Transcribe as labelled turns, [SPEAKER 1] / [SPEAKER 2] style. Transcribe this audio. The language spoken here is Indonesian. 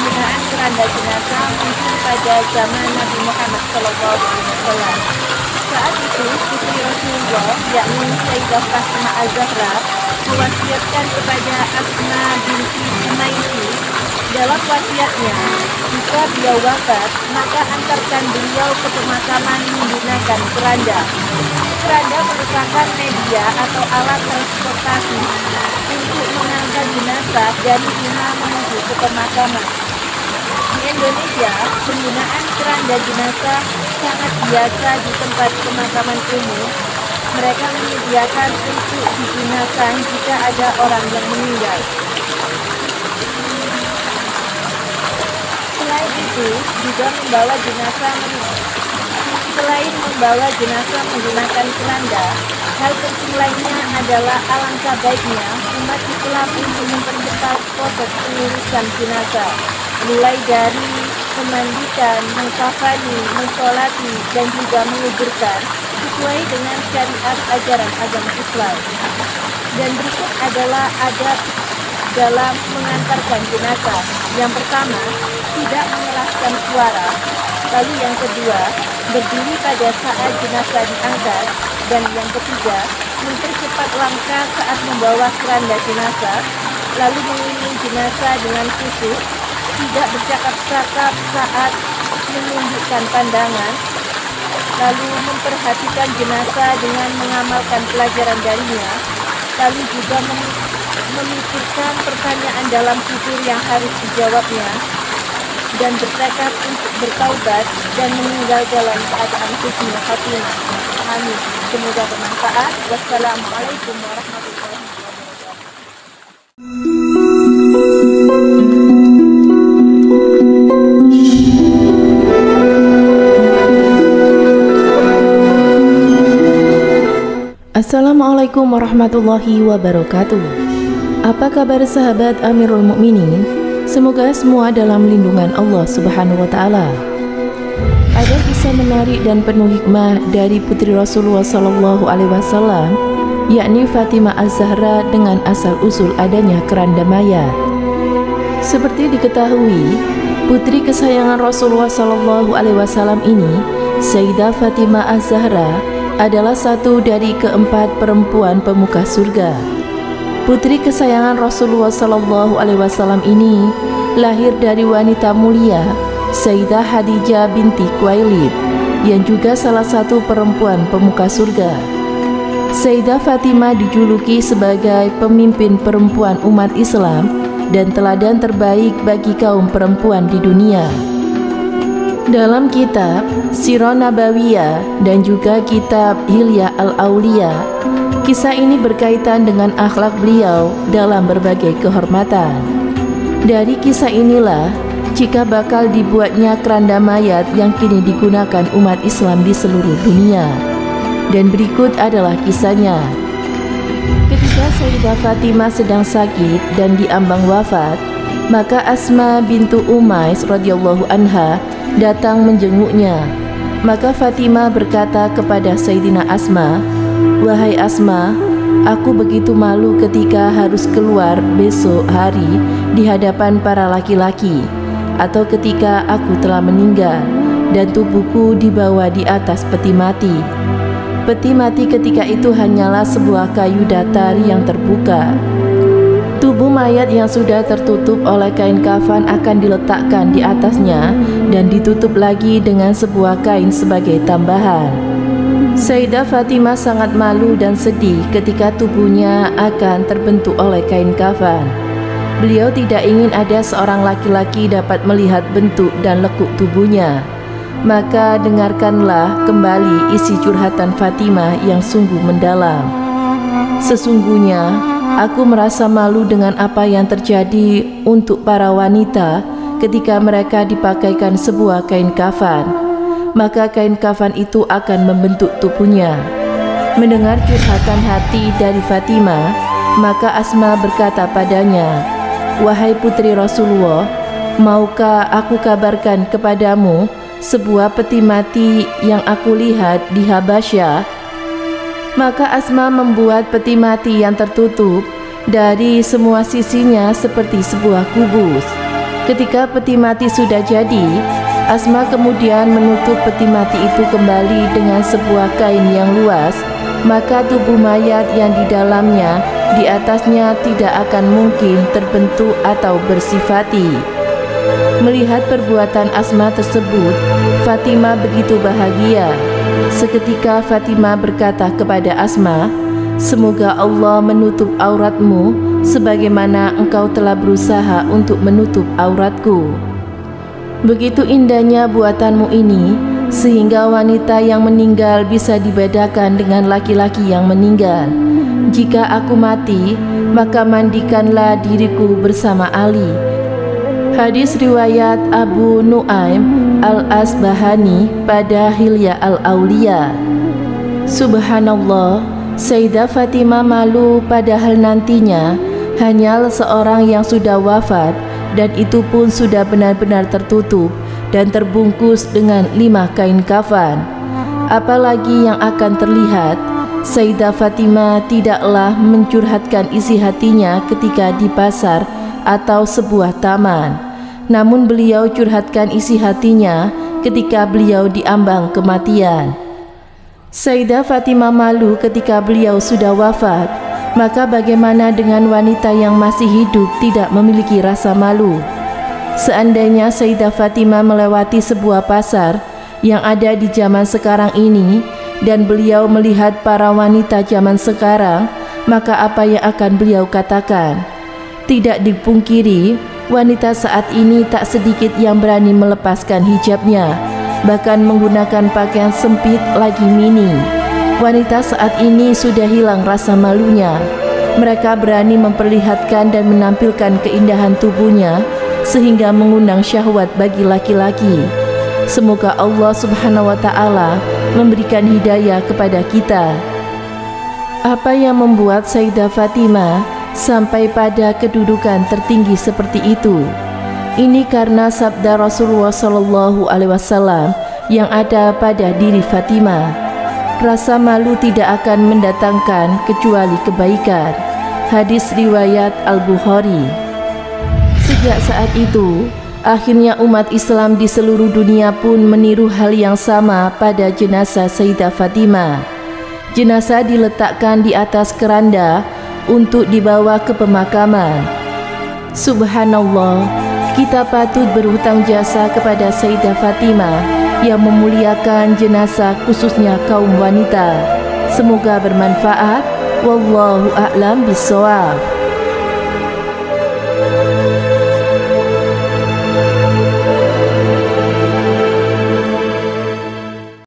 [SPEAKER 1] penggunaan keranda jenazah muncul pada zaman Nabi Muhammad SAW. Saat itu, putri Rasulullah, yakni Sayyidah Fatimah Az-Zahra, mewasiatkan kepada Asma binti Umaisi dalam wasiatnya, jika beliau wafat, maka antarkan beliau ke pemakaman menggunakan keranda. Keranda merupakan media atau alat transportasi untuk mengangkat jenazah dari rumah menuju ke pemakaman. Di Indonesia, penggunaan keranda jenazah sangat biasa di tempat pemakaman umum. Mereka menyediakan untuk digunakan jika ada orang yang meninggal. Selain membawa jenazah menggunakan keranda, hal penting lainnya adalah alangkah baiknya umat Islam untuk mempercepat proses pengurusan jenazah, mulai dari memandikan, mengkafani, mensolati, dan juga menguburkan sesuai dengan syariat ajaran agama Islam. Dan berikut adalah adab dalam mengantarkan jenazah. Yang pertama, tidak mengeraskan suara. Lalu yang kedua, berdiri pada saat jenazah diangkat. Dan yang ketiga, mempercepat langkah saat membawa keranda jenazah. Lalu mengiring jenazah dengan khusyuk, tidak bercakap-cakap saat menundukkan pandangan. Lalu memperhatikan jenazah dengan mengamalkan pelajaran darinya. Lalu juga memikirkan pertanyaan dalam kubur yang harus dijawabnya, dan bertekad untuk bertaubat dan meninggal dalam keadaan husnul khatimah. Amin. Semoga bermanfaat. Wassalamualaikum warahmatullahi wabarakatuh.
[SPEAKER 2] Assalamualaikum warahmatullahi wabarakatuh. Apa kabar sahabat Amirul Mukminin? Semoga semua dalam lindungan Allah Subhanahu wa taala. Ada kisah menarik dan penuh hikmah dari putri Rasulullah sallallahu alaihi wasallam, yakni Fatimah Az-Zahra dengan asal usul adanya keranda mayat. Seperti diketahui, putri kesayangan Rasulullah sallallahu alaihi wasallam ini, Sayyidah Fatimah Az-Zahra, adalah satu dari keempat perempuan pemuka surga. Putri kesayangan Rasulullah sallallahu alaihi wasallam ini lahir dari wanita mulia Sayyidah Khadijah binti Khuwailid, yang juga salah satu perempuan pemuka surga. Sayyidah Fatimah dijuluki sebagai pemimpin perempuan umat Islam dan teladan terbaik bagi kaum perempuan di dunia. Dalam kitab Sirah Nabawiyah dan juga kitab Hilyah Al-Auliya, kisah ini berkaitan dengan akhlak beliau dalam berbagai kehormatan. Dari kisah inilah jika bakal dibuatnya keranda mayat yang kini digunakan umat Islam di seluruh dunia. Dan berikut adalah kisahnya. Ketika Sayyidah Fatimah sedang sakit dan diambang wafat, maka Asma bintu Umais radhiyallahu anha datang menjenguknya. Maka Fatimah berkata kepada Sayyidina Asma, "Wahai Asma, aku begitu malu ketika harus keluar besok hari di hadapan para laki-laki, atau ketika aku telah meninggal dan tubuhku dibawa di atas peti mati. Peti mati ketika itu hanyalah sebuah kayu datar yang terbuka. Tubuh mayat yang sudah tertutup oleh kain kafan akan diletakkan di atasnya dan ditutup lagi dengan sebuah kain sebagai tambahan." Sayyidah Fatimah sangat malu dan sedih ketika tubuhnya akan terbentuk oleh kain kafan. Beliau tidak ingin ada seorang laki-laki dapat melihat bentuk dan lekuk tubuhnya. Maka dengarkanlah kembali isi curhatan Fatimah yang sungguh mendalam. "Sesungguhnya aku merasa malu dengan apa yang terjadi untuk para wanita ketika mereka dipakaikan sebuah kain kafan. Maka kain kafan itu akan membentuk tubuhnya." Mendengar curhatan hati dari Fatimah, maka Asma berkata padanya, "Wahai putri Rasulullah, maukah aku kabarkan kepadamu sebuah peti mati yang aku lihat di Habasyah?" Maka Asma membuat peti mati yang tertutup dari semua sisinya seperti sebuah kubus. Ketika peti mati sudah jadi, Asma kemudian menutup peti mati itu kembali dengan sebuah kain yang luas, maka tubuh mayat yang di dalamnya, di atasnya tidak akan mungkin terbentuk atau bersifati. Melihat perbuatan Asma tersebut, Fatimah begitu bahagia. Seketika Fatimah berkata kepada Asma, "Semoga Allah menutup auratmu sebagaimana engkau telah berusaha untuk menutup auratku." Begitu indahnya buatanmu ini, sehingga wanita yang meninggal bisa dibedakan dengan laki-laki yang meninggal. Jika aku mati, maka mandikanlah diriku bersama Ali. Hadis riwayat Abu Nuaim Al-Asbahani pada Hilya Al-Auliya. Subhanallah, Sayyidah Fatimah malu padahal nantinya hanyalah seorang yang sudah wafat, dan itu pun sudah benar-benar tertutup dan terbungkus dengan 5 kain kafan. Apalagi yang akan terlihat, Sayyidah Fatimah tidaklah mencurhatkan isi hatinya ketika di pasar atau sebuah taman, namun beliau curhatkan isi hatinya ketika beliau diambang kematian. Sayyidah Fatimah malu ketika beliau sudah wafat, maka bagaimana dengan wanita yang masih hidup tidak memiliki rasa malu? Seandainya Sayyidah Fatimah melewati sebuah pasar yang ada di zaman sekarang ini dan beliau melihat para wanita zaman sekarang, maka apa yang akan beliau katakan? Tidak dipungkiri, wanita saat ini tak sedikit yang berani melepaskan hijabnya, bahkan menggunakan pakaian sempit lagi mini. Wanita saat ini sudah hilang rasa malunya. Mereka berani memperlihatkan dan menampilkan keindahan tubuhnya sehingga mengundang syahwat bagi laki-laki. Semoga Allah Subhanahu wa Ta'ala memberikan hidayah kepada kita. Apa yang membuat Sayyidah Fatimah sampai pada kedudukan tertinggi seperti itu? Ini karena sabda Rasulullah SAW yang ada pada diri Fatimah. Rasa malu tidak akan mendatangkan kecuali kebaikan. Hadis riwayat Al-Bukhari. Sejak saat itu, akhirnya umat Islam di seluruh dunia pun meniru hal yang sama pada jenazah Sayyidah Fatimah. Jenazah diletakkan di atas keranda untuk dibawa ke pemakaman. Subhanallah, kita patut berhutang jasa kepada Sayyidah Fatimah yang memuliakan jenazah khususnya kaum wanita. Semoga bermanfaat. Wallahu a'lam bishawab.